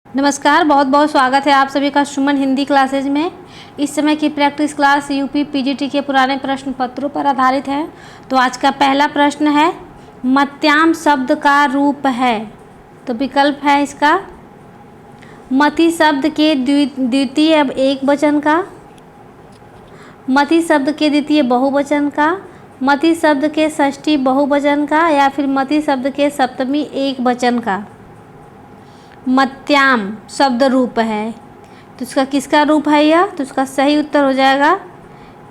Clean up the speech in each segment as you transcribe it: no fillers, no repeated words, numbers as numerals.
नमस्कार, बहुत बहुत स्वागत है आप सभी का सुमन हिंदी क्लासेज में। इस समय की प्रैक्टिस क्लास यूपी पीजीटी के पुराने प्रश्न पत्रों पर आधारित है। तो आज का पहला प्रश्न है, मत्याम शब्द का रूप है। तो विकल्प है इसका मति शब्द के द्वितीय एक वचन का, मति शब्द के द्वितीय बहुवचन का, मति शब्द के षष्ठी बहुवचन का, या फिर मति शब्द के सप्तमी एक वचन का। मत्याम शब्द रूप है, तो इसका किसका रूप है यह? तो इसका सही उत्तर हो जाएगा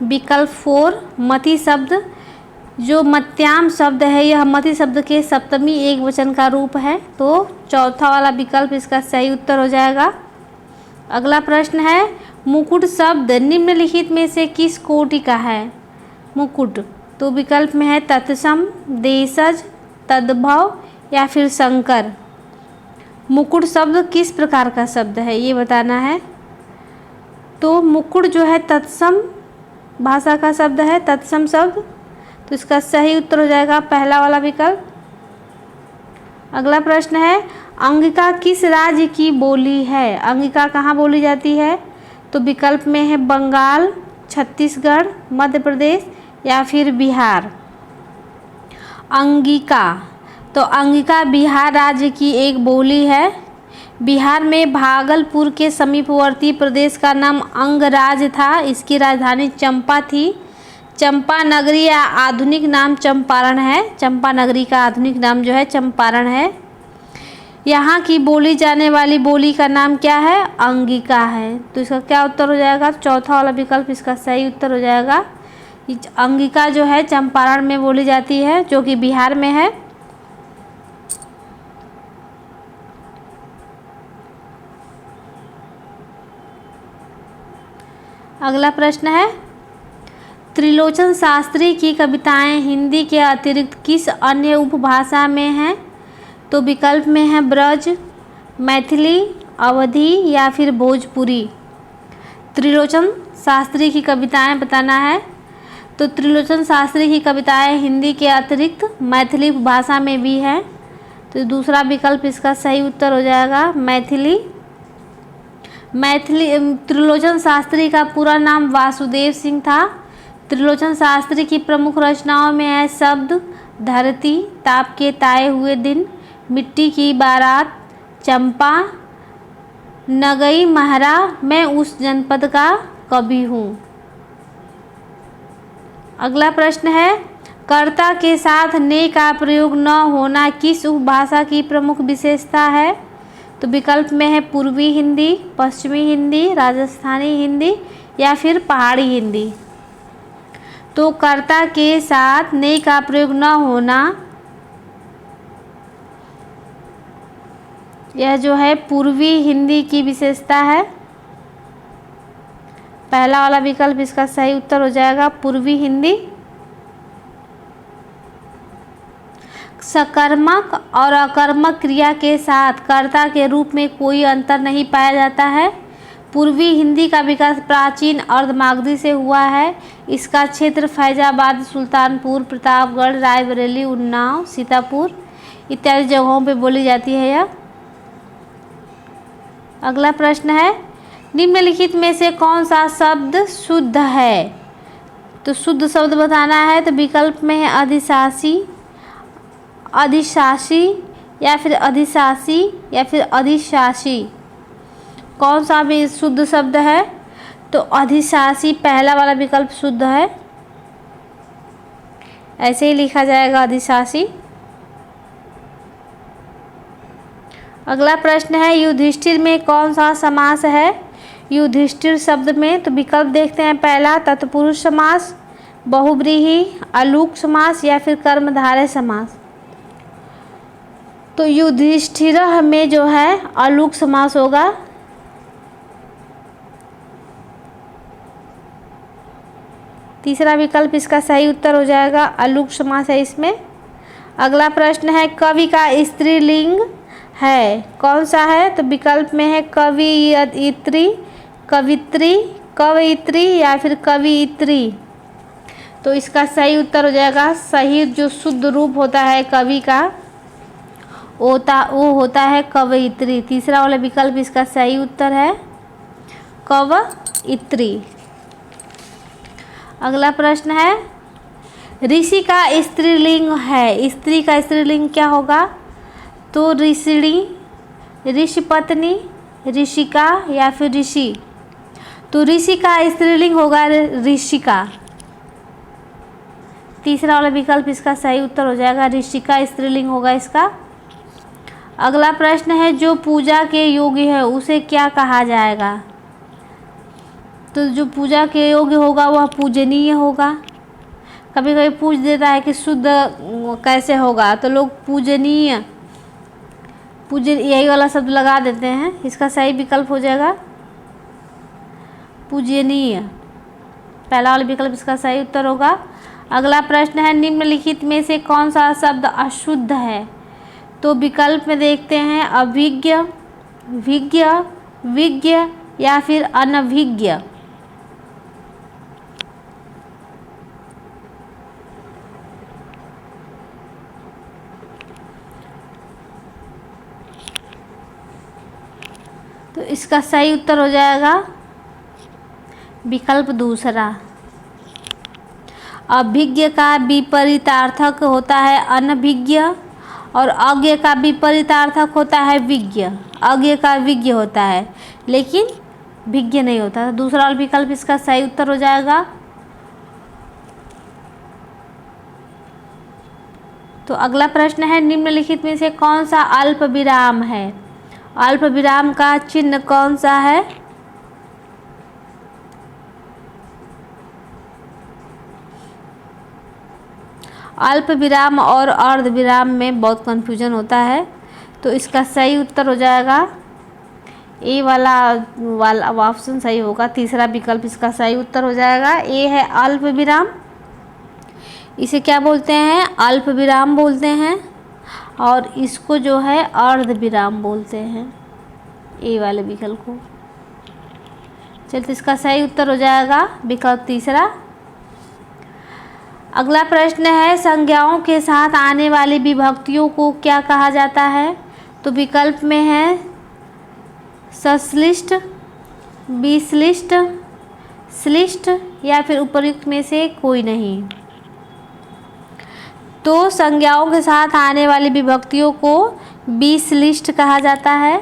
विकल्प 4 मति शब्द। जो मत्याम शब्द है यह मति शब्द के सप्तमी एक वचन का रूप है। तो चौथा वाला विकल्प इसका सही उत्तर हो जाएगा। अगला प्रश्न है, मुकुट शब्द निम्नलिखित में से किस कोटि का है? मुकुट, तो विकल्प में है तत्सम, देशज, तद्भव या फिर शंकर। मुकुट शब्द किस प्रकार का शब्द है ये बताना है। तो मुकुट जो है तत्सम भाषा का शब्द है, तत्सम शब्द। तो इसका सही उत्तर हो जाएगा पहला वाला विकल्प। अगला प्रश्न है, अंगिका किस राज्य की बोली है? अंगिका कहाँ बोली जाती है? तो विकल्प में है बंगाल, छत्तीसगढ़, मध्य प्रदेश या फिर बिहार। अंगिका, तो अंगिका बिहार राज्य की एक बोली है। बिहार में भागलपुर के समीपवर्ती प्रदेश का नाम अंगराज था। इसकी राजधानी चंपा थी। चंपा नगरी या आधुनिक नाम चंपारण है। चंपा नगरी का आधुनिक नाम जो है चंपारण है। यहाँ की बोली जाने वाली बोली का नाम क्या है? अंगिका है। तो इसका क्या उत्तर हो जाएगा? चौथा वाला विकल्प इसका सही उत्तर हो जाएगा। अंगिका जो है चंपारण में बोली जाती है, जो कि बिहार में है। अगला प्रश्न है, त्रिलोचन शास्त्री की कविताएं हिंदी के अतिरिक्त किस अन्य उपभाषा में हैं? तो विकल्प में है ब्रज, मैथिली, अवधी या फिर भोजपुरी। त्रिलोचन शास्त्री की कविताएं बताना है। तो त्रिलोचन शास्त्री की कविताएं हिंदी के अतिरिक्त मैथिली उपभाषा में भी हैं। तो दूसरा विकल्प इसका सही उत्तर हो जाएगा मैथिली। त्रिलोचन शास्त्री का पूरा नाम वासुदेव सिंह था। त्रिलोचन शास्त्री की प्रमुख रचनाओं में है शब्द, धरती, ताप के ताए हुए दिन, मिट्टी की बारात, चंपा, नगई महरा, मैं उस जनपद का कवि हूँ। अगला प्रश्न है, कर्ता के साथ ने का प्रयोग न होना किस उपभाषा की प्रमुख विशेषता है? तो विकल्प में है पूर्वी हिंदी, पश्चिमी हिंदी, राजस्थानी हिंदी या फिर पहाड़ी हिंदी। तो कर्ता के साथ ने का प्रयोग न होना यह जो है पूर्वी हिंदी की विशेषता है। पहला वाला विकल्प इसका सही उत्तर हो जाएगा पूर्वी हिंदी। सकर्मक और अकर्मक क्रिया के साथ कर्ता के रूप में कोई अंतर नहीं पाया जाता है। पूर्वी हिंदी का विकास प्राचीन अर्धमागधी से हुआ है। इसका क्षेत्र फैजाबाद, सुल्तानपुर, प्रतापगढ़, रायबरेली, उन्नाव, सीतापुर इत्यादि जगहों पे बोली जाती है यह। अगला प्रश्न है, निम्नलिखित में से कौन सा शब्द शुद्ध है? तो शुद्ध शब्द बताना है। तो विकल्प में है अधिशासी, अधिशासी या फिर अधिशासी या फिर अधिशासी। कौन सा भी शुद्ध शब्द है? तो अधिशासी पहला वाला विकल्प शुद्ध है। ऐसे ही लिखा जाएगा अधिशासी। अगला प्रश्न है, युधिष्ठिर में कौन सा समास है? युधिष्ठिर शब्द में तो विकल्प देखते हैं। पहला तत्पुरुष समास, बहुव्रीहि, अलूक समास या फिर कर्मधारय समास। तो युधिष्ठिर में जो है अलूक समास होगा। तीसरा विकल्प इसका सही उत्तर हो जाएगा, अलूक समास है इसमें। अगला प्रश्न है, कवि का स्त्रीलिंग है कौन सा है? तो विकल्प में है कवियत्री, कवित्री, कवयित्री या फिर कवियित्री। तो इसका सही उत्तर हो जाएगा, सही जो शुद्ध रूप होता है कवि का वो होता है कवयित्री। तीसरा वाला विकल्प इसका सही उत्तर है कवयित्री। अगला प्रश्न है, ऋषि का स्त्रीलिंग है, स्त्री का स्त्रीलिंग क्या होगा? तो ऋषिणी, ऋषिपत्नी, ऋषिका या फिर ऋषि। तो ऋषि का स्त्रीलिंग होगा ऋषिका। तीसरा वाला विकल्प इसका सही उत्तर हो जाएगा, ऋषिका स्त्रीलिंग होगा इसका। अगला प्रश्न है, जो पूजा के योग्य है उसे क्या कहा जाएगा? तो जो पूजा के योग्य होगा वह पूजनीय होगा। कभी कभी पूछ देता है कि शुद्ध कैसे होगा, तो लोग पूजनीय यही वाला शब्द लगा देते हैं। इसका सही विकल्प हो जाएगा पूजनीय। पहला वाला विकल्प इसका सही उत्तर होगा। अगला प्रश्न है, निम्नलिखित में से कौन सा शब्द अशुद्ध है? तो विकल्प में देखते हैं, अभिज्ञ, विज्ञ, विज्ञ या फिर अनभिज्ञ। तो इसका सही उत्तर हो जाएगा विकल्प दूसरा। अभिज्ञ का विपरीतार्थक होता है अनभिज्ञ और अज्ञ का विपरीतार्थक होता है विज्ञ। अज्ञ का विज्ञ होता है लेकिन विज्ञ नहीं होता। दूसरा विकल्प इसका सही उत्तर हो जाएगा। तो अगला प्रश्न है, निम्नलिखित में से कौन सा अल्प विराम है? अल्प विराम का चिन्ह कौन सा है? अल्प विराम और अर्ध विराम में बहुत कन्फ्यूजन होता है, तो इसका सही उत्तर हो जाएगा ए वाला ऑप्शन सही होगा। तीसरा विकल्प इसका सही उत्तर हो जाएगा। ए है अल्प विराम। इसे क्या बोलते हैं? अल्प विराम बोलते हैं और इसको जो है अर्ध विराम बोलते हैं, ए वाले विकल्प को। चलिए, तो इसका सही उत्तर हो जाएगा विकल्प तीसरा। अगला प्रश्न है, संज्ञाओं के साथ आने वाली विभक्तियों को क्या कहा जाता है? तो विकल्प में है सश्लिष्ट, विश्लिष्ट, श्लिष्ट या फिर उपर्युक्त में से कोई नहीं। तो संज्ञाओं के साथ आने वाली विभक्तियों को विश्लिष्ट कहा जाता है।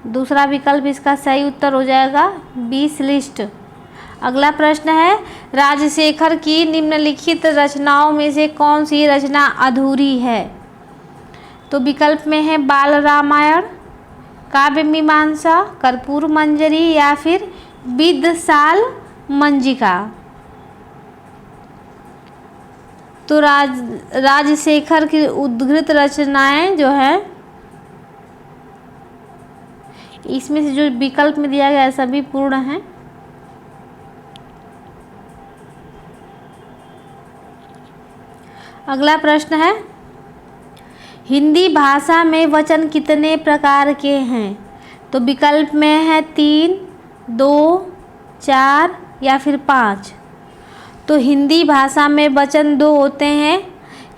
दूसरा विकल्प इसका सही उत्तर हो जाएगा विश्लिष्ट। अगला प्रश्न है, राजशेखर की निम्नलिखित रचनाओं में से कौन सी रचना अधूरी है? तो विकल्प में है बाल रामायण, काव्य मीमांसा, कर्पूर मंजरी या फिर विद्यशाल मंजिका। तो राजशेखर की उद्धृत रचनाएं जो है, इसमें से जो विकल्प में दिया गया है सभी पूर्ण हैं। अगला प्रश्न है, हिंदी भाषा में वचन कितने प्रकार के हैं? तो विकल्प में है 3, 2, 4 या फिर 5। तो हिंदी भाषा में वचन 2 होते हैं।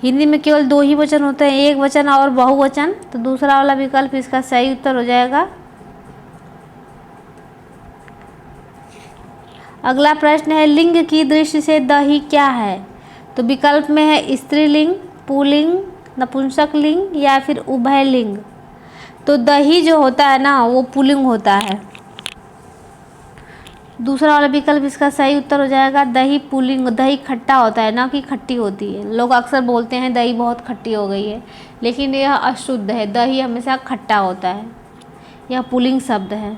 हिंदी में केवल 2 ही वचन होते हैं, एक वचन और बहुवचन। तो दूसरा वाला विकल्प इसका सही उत्तर हो जाएगा। अगला प्रश्न है, लिंग की दृष्टि से दही क्या है? तो विकल्प में है स्त्रीलिंग, पुल्लिंग, नपुंसक लिंग या फिर उभय लिंग। तो दही जो होता है ना, वो पुल्लिंग होता है। दूसरा वाला विकल्प इसका सही उत्तर हो जाएगा दही पुल्लिंग। दही खट्टा होता है ना कि खट्टी होती है। लोग अक्सर बोलते हैं दही बहुत खट्टी हो गई है, लेकिन यह अशुद्ध है। दही हमेशा खट्टा होता है, यह पुल्लिंग शब्द है।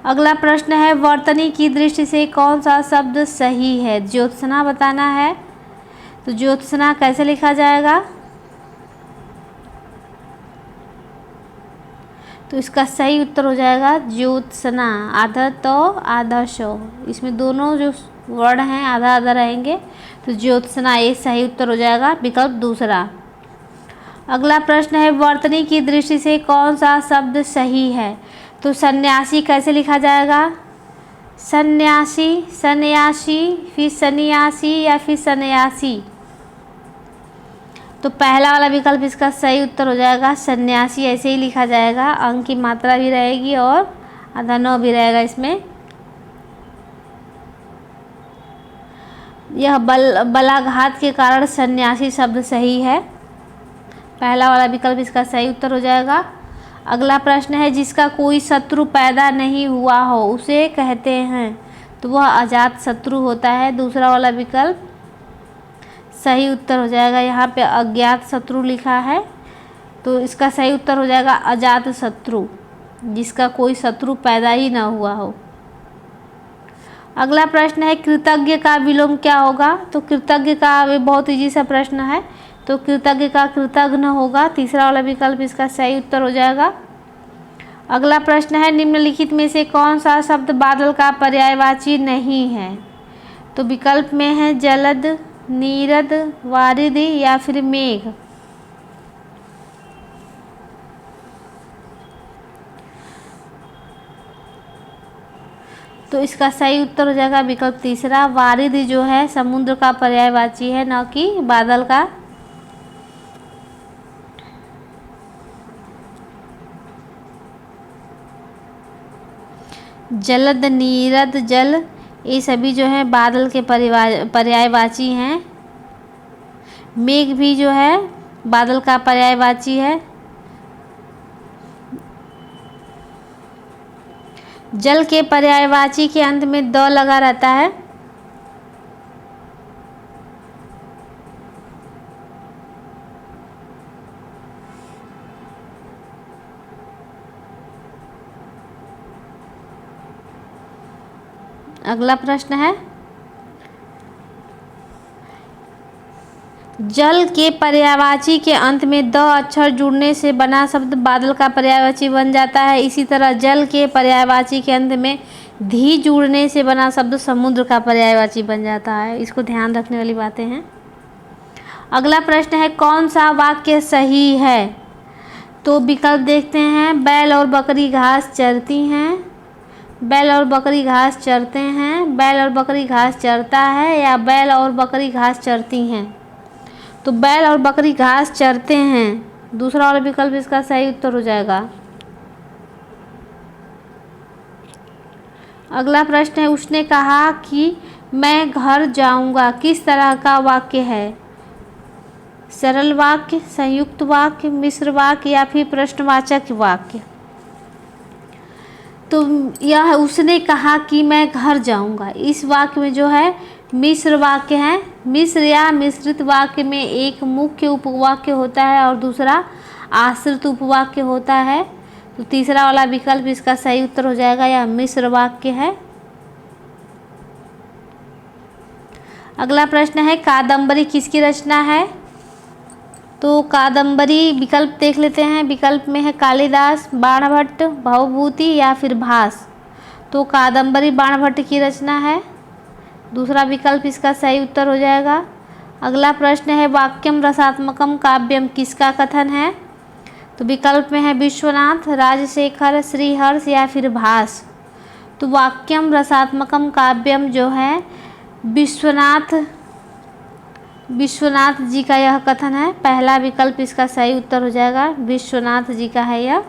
अगला प्रश्न है, वर्तनी की दृष्टि से कौन सा शब्द सही है? ज्योत्सना बताना है। तो ज्योत्सना कैसे लिखा जाएगा? तो इसका सही उत्तर हो जाएगा ज्योत्सना। आधा तो आधा शो, इसमें दोनों जो वर्ण हैं आधा आधा रहेंगे। तो ज्योत्सना ये सही उत्तर हो जाएगा विकल्प दूसरा। अगला प्रश्न है, वर्तनी की दृष्टि से कौन सा शब्द सही है? तो सन्यासी कैसे लिखा जाएगा? सन्यासी, सन्यासी, फिर सन्यासी या फिर सन्यासी। तो पहला वाला विकल्प इसका सही उत्तर हो जाएगा सन्यासी, ऐसे ही लिखा जाएगा। अंक की मात्रा भी रहेगी और अधनो भी रहेगा इसमें। यह बलाघात के कारण सन्यासी शब्द सही है। पहला वाला विकल्प इसका सही उत्तर हो जाएगा। अगला प्रश्न है, जिसका कोई शत्रु पैदा नहीं हुआ हो उसे कहते हैं, तो वह अजात शत्रु होता है। दूसरा वाला विकल्प सही उत्तर हो जाएगा। यहाँ पे अज्ञात शत्रु लिखा है, तो इसका सही उत्तर हो जाएगा अजात शत्रु, जिसका कोई शत्रु पैदा ही ना हुआ हो। अगला प्रश्न है, कृतज्ञ का विलोम क्या होगा? तो कृतज्ञ का बहुत इजी सा प्रश्न है, तो कृतज्ञ का कृतघ्न होगा। तीसरा वाला विकल्प इसका सही उत्तर हो जाएगा। अगला प्रश्न है, निम्नलिखित में से कौन सा शब्द बादल का पर्यायवाची नहीं है? तो विकल्प में है जलद, नीरद, वारिद या फिर मेघ। तो इसका सही उत्तर हो जाएगा विकल्प तीसरा, वारिद जो है समुद्र का पर्यायवाची है, न कि बादल का। जलद, नीरद, जल, ये सभी जो है बादल के पर्यायवाची हैं। मेघ भी जो है बादल का पर्यायवाची है। जल के पर्यायवाची के अंत में द लगा रहता है। अगला प्रश्न है, जल के पर्यायवाची के अंत में द अक्षर जुड़ने से बना शब्द बादल का पर्यायवाची बन जाता है। इसी तरह जल के पर्यायवाची के अंत में धी जुड़ने से बना शब्द समुद्र का पर्यायवाची बन जाता है। इसको ध्यान रखने वाली बातें हैं। अगला प्रश्न है, कौन सा वाक्य सही है? तो विकल्प देखते हैं, बैल और बकरी घास चरती हैं, बैल और बकरी घास चरते हैं, बैल और बकरी घास चरता है, या बैल और बकरी घास चरती हैं। तो बैल और बकरी घास चरते हैं, दूसरा वाला विकल्प इसका सही उत्तर हो जाएगा। अगला प्रश्न है, उसने कहा कि मैं घर जाऊंगा, किस तरह का वाक्य है? सरल वाक्य, संयुक्त वाक्य, मिश्र वाक्य या फिर प्रश्नवाचक वाक्य। तो यह उसने कहा कि मैं घर जाऊंगा, इस वाक्य में जो है मिश्र वाक्य है। मिश्र या मिश्रित वाक्य में एक मुख्य उपवाक्य होता है और दूसरा आश्रित उपवाक्य होता है। तो तीसरा वाला विकल्प इसका सही उत्तर हो जाएगा, यह मिश्र वाक्य है। अगला प्रश्न है, कादम्बरी किसकी रचना है? तो कादम्बरी विकल्प देख लेते हैं। विकल्प में है कालिदास, बाणभट्ट, भवभूति या फिर भास। तो कादम्बरी बाणभट्ट की रचना है, दूसरा विकल्प इसका सही उत्तर हो जाएगा। अगला प्रश्न है, वाक्यम रसात्मकम काव्यम किसका कथन है? तो विकल्प में है विश्वनाथ, राजशेखर, श्रीहर्ष या फिर भास। तो वाक्यम रसात्मकम काव्यम जो है विश्वनाथ जी का यह कथन है। पहला विकल्प इसका सही उत्तर हो जाएगा, विश्वनाथ जी का है यह।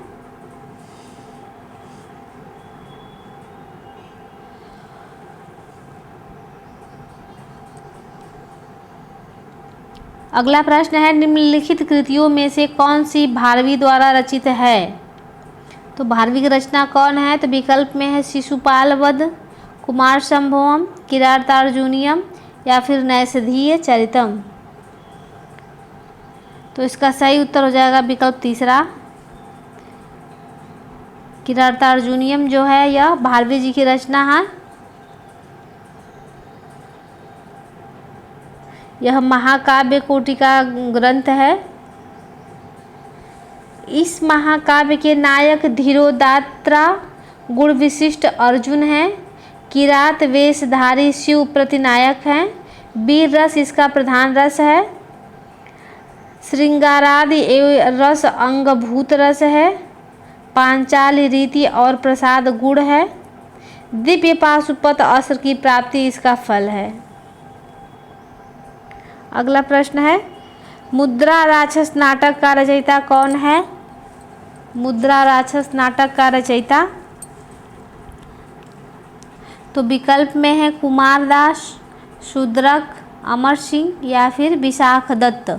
अगला प्रश्न है, निम्नलिखित कृतियों में से कौन सी भारवी द्वारा रचित है? तो भारवी की रचना कौन है? तो विकल्प में है शिशुपाल वध, कुमार संभवम, किरातार्जुनीयम या फिर नैषधीय चरितम। तो इसका सही उत्तर हो जाएगा विकल्प तीसरा, किरातार्जुनीयम जो है यह भारवी जी की रचना है। यह महाकाव्य कोटि का ग्रंथ है। इस महाकाव्य के नायक धीरोदात्रा गुण विशिष्ट अर्जुन हैं। किरात वेशधारी शिव प्रतिनायक हैं। वीर रस इसका प्रधान रस है। श्रृंगारादि एवं रस अंगभूत रस है। पांचाली रीति और प्रसाद गुण है। दिव्य पाशुपत अस्त्र की प्राप्ति इसका फल है। अगला प्रश्न है, मुद्रा राक्षस नाटक का रचयिता कौन है? मुद्रा राक्षस नाटक का रचयिता, तो विकल्प में है कुमार दास, शूद्रक, अमर सिंह या फिर विशाख दत्त।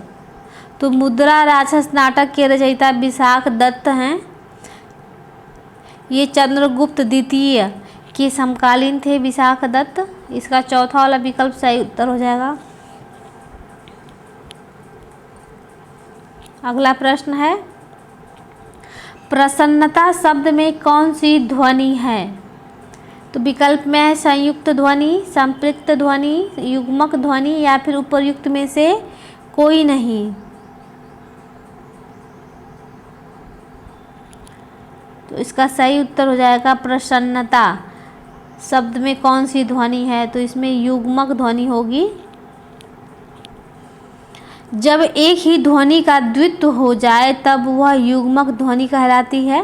तो मुद्रा राक्षस नाटक के रचयिता विशाख दत्त हैं। ये चंद्रगुप्त द्वितीय के समकालीन थे विशाख दत्त। इसका चौथा वाला विकल्प सही उत्तर हो जाएगा। अगला प्रश्न है, प्रसन्नता शब्द में कौन सी ध्वनि है? तो विकल्प में है संयुक्त ध्वनि, संपृक्त ध्वनि, युग्मक ध्वनि या फिर उपर्युक्त में से कोई नहीं। तो इसका सही उत्तर हो जाएगा प्रसन्नता शब्द में कौन सी ध्वनि है? तो इसमें युग्मक ध्वनि होगी। जब एक ही ध्वनि का द्वित्व हो जाए तब वह युग्मक ध्वनि कहलाती है।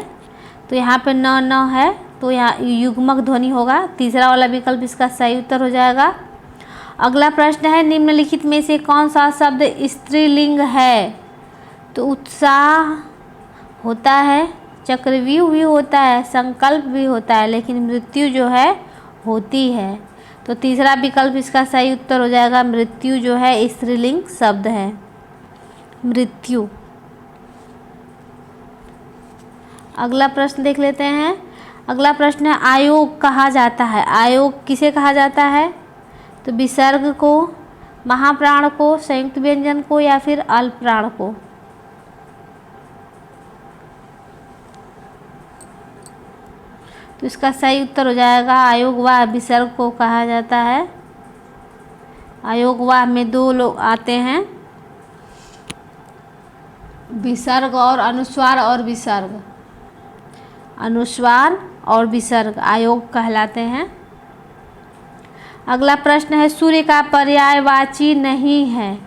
तो यहाँ पे न है, तो यहाँ युग्मक ध्वनि होगा। तीसरा वाला विकल्प इसका सही उत्तर हो जाएगा। अगला प्रश्न है, निम्नलिखित में से कौन सा शब्द स्त्रीलिंग है? तो उत्साह होता है, चक्रव्यूह भी होता है, संकल्प भी होता है, लेकिन मृत्यु जो है होती है। तो तीसरा विकल्प इसका सही उत्तर हो जाएगा। मृत्यु जो है स्त्रीलिंग शब्द है, मृत्यु। अगला प्रश्न देख लेते हैं। अगला प्रश्न है, आयोग कहा जाता है। आयोग किसे कहा जाता है? तो विसर्ग को, महाप्राण को, संयुक्त व्यंजन को या फिर अल्पप्राण को। तो इसका सही उत्तर हो जाएगा आयोगवाह विसर्ग को कहा जाता है। आयोगवाह में दो लोग आते हैं, विसर्ग और अनुस्वार और विसर्ग। अनुस्वार और विसर्ग आयोग कहलाते हैं। अगला प्रश्न है, सूर्य का पर्यायवाची नहीं है।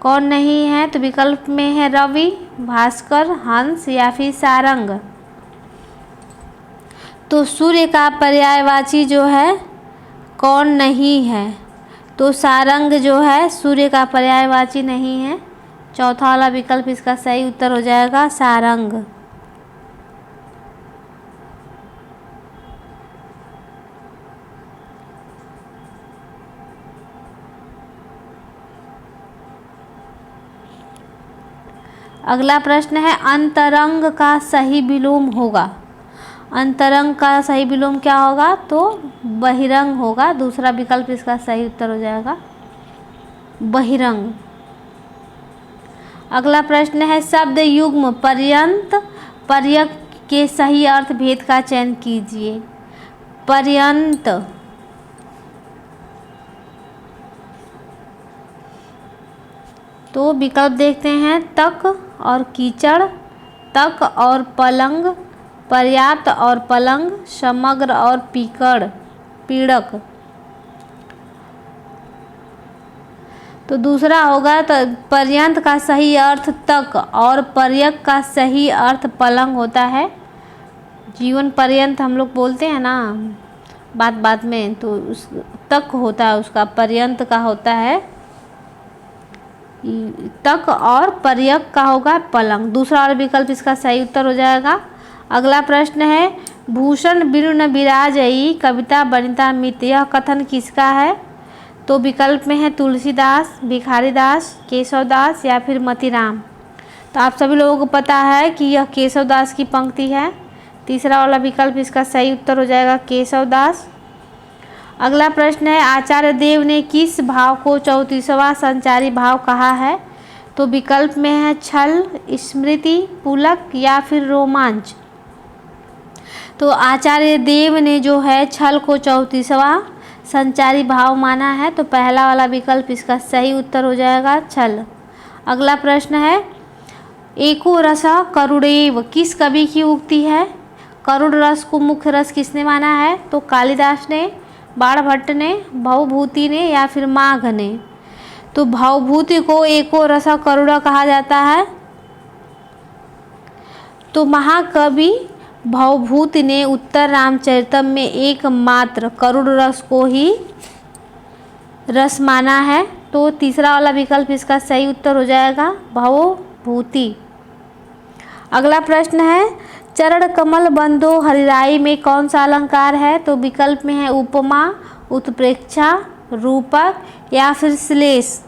कौन नहीं है? तो विकल्प में है रवि, भास्कर, हंस या फिर सारंग। तो सूर्य का पर्यायवाची जो है कौन नहीं है? तो सारंग जो है सूर्य का पर्यायवाची नहीं है। चौथा वाला विकल्प इसका सही उत्तर हो जाएगा, सारंग। अगला प्रश्न है, अंतरंग का सही विलोम होगा। अंतरंग का सही विलोम क्या होगा? तो बहिरंग होगा। दूसरा विकल्प इसका सही उत्तर हो जाएगा, बहिरंग। अगला प्रश्न है, शब्द युग्म पर्यंत पर्यक के सही अर्थ भेद का चयन कीजिए। पर्यंत, तो विकल्प देखते हैं, तक और कीचड़, तक और पलंग, पर्याप्त और पलंग, समग्र और पीड़क। तो दूसरा होगा, तो पर्यंत का सही अर्थ तक और पर्यक का सही अर्थ पलंग होता है। जीवन पर्यंत हम लोग बोलते हैं ना बात में, तो उस तक होता है, उसका पर्यंत का होता है तक और पर्यक का होगा पलंग। दूसरा वाला विकल्प इसका सही उत्तर हो जाएगा। अगला प्रश्न है, भूषण बिनु न बिराजई कविता बनिता मित, यह कथन किसका है? तो विकल्प में है तुलसीदास, भिखारीदास, केशवदास या फिर मतीराम। तो आप सभी लोगों को पता है कि यह केशवदास की पंक्ति है। तीसरा वाला विकल्प इसका सही उत्तर हो जाएगा, केशवदास। अगला प्रश्न है, आचार्य देव ने किस भाव को 34वां संचारी भाव कहा है? तो विकल्प में है छल, स्मृति, पुलक या फिर रोमांच। तो आचार्य देव ने जो है छल को 34वां संचारी भाव माना है। तो पहला वाला विकल्प इसका सही उत्तर हो जाएगा, छल। अगला प्रश्न है, एको रसा करुणेव किस कवि की उक्ति है? करुण रस को मुख्य रस किसने माना है? तो कालिदास ने, बाणभट्ट ने, भवभूति ने या फिर माघ ने। तो भवभूति को एको रसा करुणा कहा जाता है। तो महाकवि भवभूति ने उत्तर रामचरितम में एकमात्र करुण रस को ही रस माना है। तो तीसरा वाला विकल्प इसका सही उत्तर हो जाएगा भवभूति। अगला प्रश्न है, चरण कमल बंदो हरिराई में कौन सा अलंकार है? तो विकल्प में है उपमा, उत्प्रेक्षा, रूपक या फिर श्लेष।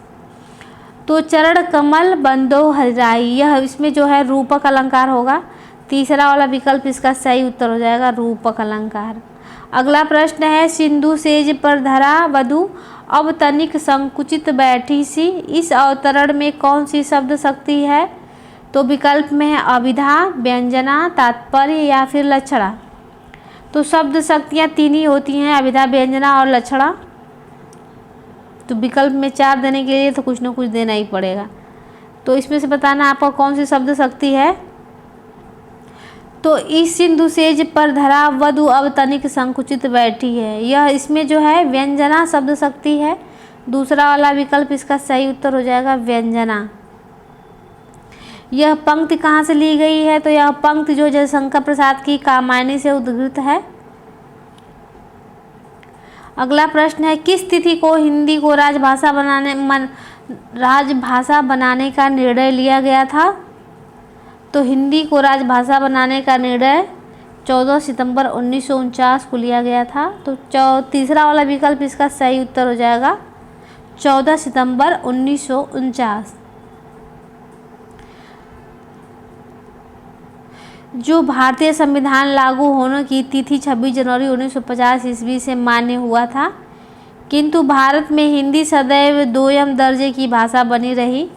तो चरण कमल बंदो हरिराई, यह इसमें जो है रूपक अलंकार होगा। तीसरा वाला विकल्प इसका सही उत्तर हो जाएगा रूपक अलंकार। अगला प्रश्न है, सिंधु सेज पर धरा वधु अब तनिक संकुचित बैठी सी, इस अवतरण में कौन सी शब्द शक्ति है? तो विकल्प में है अभिधा, व्यंजना, तात्पर्य या फिर लक्षणा। तो शब्द शक्तियाँ 3 ही होती हैं, अभिधा, व्यंजना और लक्षणा। तो विकल्प में 4 देने के लिए तो कुछ ना कुछ देना ही पड़ेगा। तो इसमें से बताना आपका कौन सी शब्द शक्ति है। तो इस सिंधु सेज पर धरा वधु अब तनिक संकुचित बैठी है, यह इसमें जो है व्यंजना शब्द शक्ति है। दूसरा वाला विकल्प इसका सही उत्तर हो जाएगा व्यंजना। यह पंक्ति कहाँ से ली गई है? तो यह पंक्ति जो जयशंकर प्रसाद की कामायनी से उद्धृत है। अगला प्रश्न है, किस तिथि को हिंदी को राजभाषा बनाने का निर्णय लिया गया था? तो हिंदी को राजभाषा बनाने का निर्णय 14 सितंबर 1949 को लिया गया था। तो तीसरा वाला विकल्प इसका सही उत्तर हो जाएगा 14 सितंबर 1949। जो भारतीय संविधान लागू होने की तिथि 26 जनवरी 1950 ईस्वी से मान्य हुआ था, किंतु भारत में हिंदी सदैव 2ym दर्जे की भाषा बनी रही।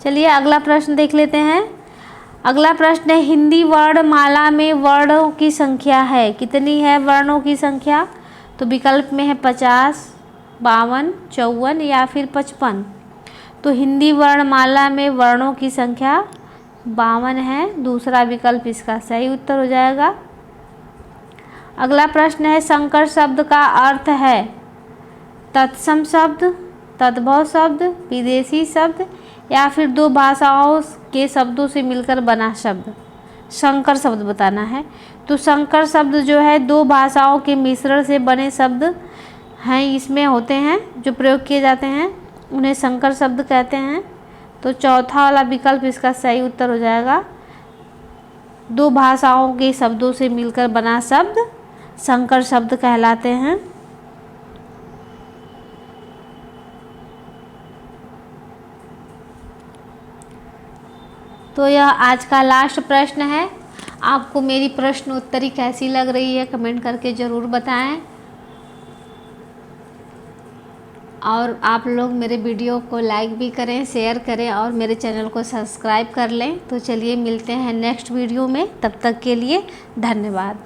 चलिए अगला प्रश्न देख लेते हैं। अगला प्रश्न है, हिंदी वर्णमाला में वर्णों की संख्या है, कितनी है वर्णों की संख्या? तो विकल्प में है 50, 52, 54 या फिर 55। तो हिंदी वर्णमाला में वर्णों की संख्या 52 है। दूसरा विकल्प इसका सही उत्तर हो जाएगा। अगला प्रश्न है, संकर शब्द का अर्थ है तत्सम शब्द, तद्भव शब्द, विदेशी शब्द या फिर 2 भाषाओं के शब्दों से मिलकर बना शब्द। संकर शब्द बताना है। तो संकर शब्द जो है 2 भाषाओं के मिश्रण से बने शब्द हैं, इसमें होते हैं जो प्रयोग किए जाते हैं, उन्हें संकर शब्द कहते हैं। तो चौथा वाला विकल्प इसका सही उत्तर हो जाएगा 2 भाषाओं के शब्दों से मिलकर बना शब्द संकर शब्द कहलाते हैं। तो यह आज का लास्ट प्रश्न है। आपको मेरी प्रश्न उत्तरी कैसी लग रही है कमेंट करके ज़रूर बताएं। और आप लोग मेरे वीडियो को लाइक भी करें, शेयर करें और मेरे चैनल को सब्सक्राइब कर लें। तो चलिए मिलते हैं नेक्स्ट वीडियो में, तब तक के लिए धन्यवाद।